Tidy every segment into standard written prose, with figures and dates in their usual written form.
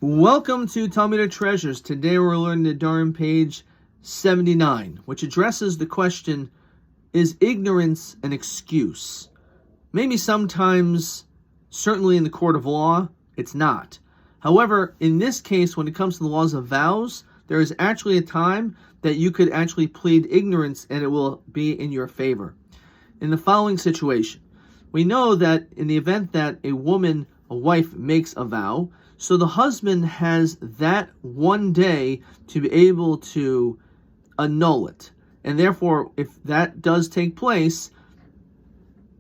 Welcome to Talmudic Treasures. Today we're learning Nedarim page 79, which addresses the question, is ignorance an excuse? Maybe sometimes, certainly in the court of law, it's not. However, in this case, when it comes to the laws of vows, there is actually a time that you could actually plead ignorance and it will be in your favor. In the following situation, we know that in the event that a wife makes a vow, so the husband has that one day to be able to annul it. And therefore, if that does take place,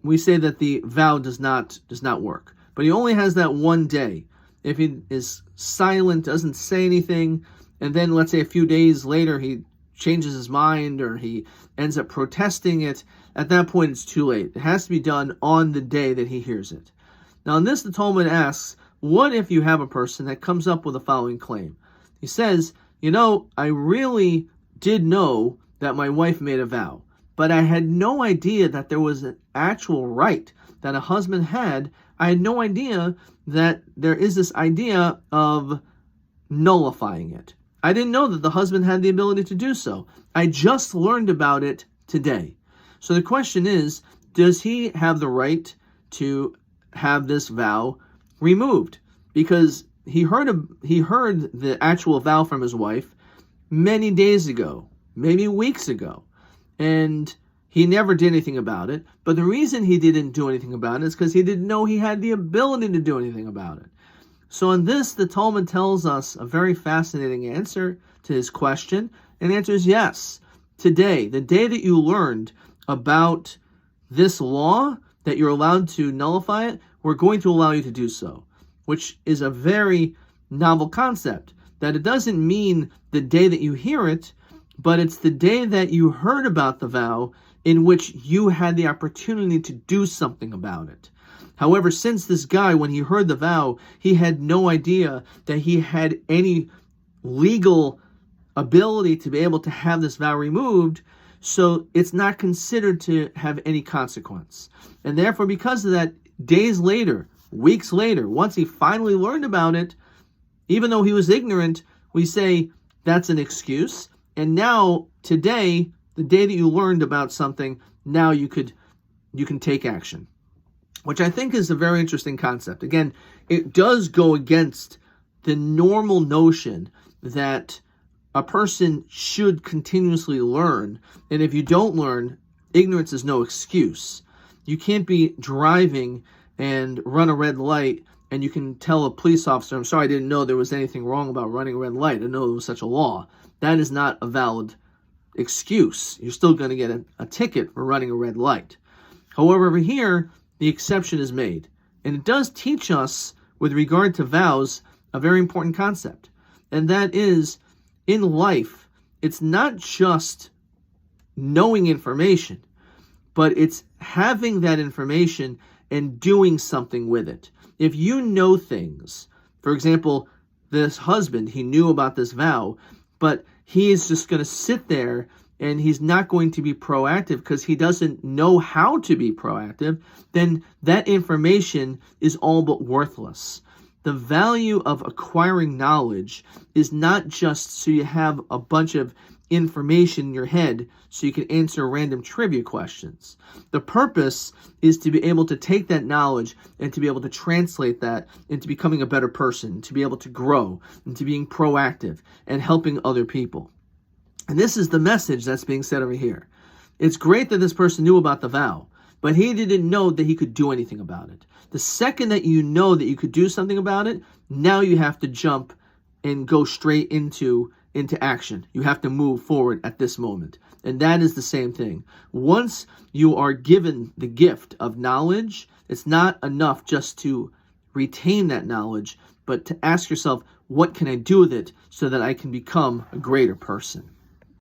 we say that the vow does not work. But he only has that one day. If he is silent, doesn't say anything, and then let's say a few days later he changes his mind or he ends up protesting it, at that point it's too late. It has to be done on the day that he hears it. Now in this, the Talmud asks, what if you have a person that comes up with the following claim? He says, I really did know that my wife made a vow, but I had no idea that there was an actual right that a husband had. I had no idea that there is this idea of nullifying it. I didn't know that the husband had the ability to do so. I just learned about it today. So the question is, does he have the right to have this vow removed? Because he heard the actual vow from his wife many days ago, maybe weeks ago, and he never did anything about it. But the reason he didn't do anything about it is because he didn't know he had the ability to do anything about it. So in this, the Talmud tells us a very fascinating answer to his question, and the answer is yes. Today, the day that you learned about this law, that you're allowed to nullify it, we're going to allow you to do so, which is a very novel concept, that it doesn't mean the day that you hear it, but it's the day that you heard about the vow in which you had the opportunity to do something about it. However, since this guy, when he heard the vow, he had no idea that he had any legal ability to be able to have this vow removed, so it's not considered to have any consequence. And therefore, because of that, days later, weeks later, once he finally learned about it, even though he was ignorant, we say that's an excuse. And now, today, the day that you learned about something, now you can take action, which I think is a very interesting concept. Again, it does go against the normal notion that a person should continuously learn. And if you don't learn, ignorance is no excuse. You can't be driving and run a red light and you can tell a police officer, I'm sorry, I didn't know there was anything wrong about running a red light. I didn't know there was such a law. That is not a valid excuse. You're still going to get a ticket for running a red light. However, over here, the exception is made. And it does teach us, with regard to vows, a very important concept. And that is, in life, it's not just knowing information, but it's having that information and doing something with it. If you know things, for example, this husband, he knew about this vow, but he is just going to sit there and he's not going to be proactive because he doesn't know how to be proactive, then that information is all but worthless. The value of acquiring knowledge is not just so you have a bunch of information in your head so you can answer random trivia questions. The purpose is to be able to take that knowledge and to be able to translate that into becoming a better person, to be able to grow, and to being proactive and helping other people. And this is the message that's being said over here. It's great that this person knew about the vow, but he didn't know that he could do anything about it. The second that you know that you could do something about it, now you have to jump and go straight into action. You have to move forward at this moment. And that is the same thing. Once you are given the gift of knowledge, it's not enough just to retain that knowledge, but to ask yourself, what can I do with it so that I can become a greater person?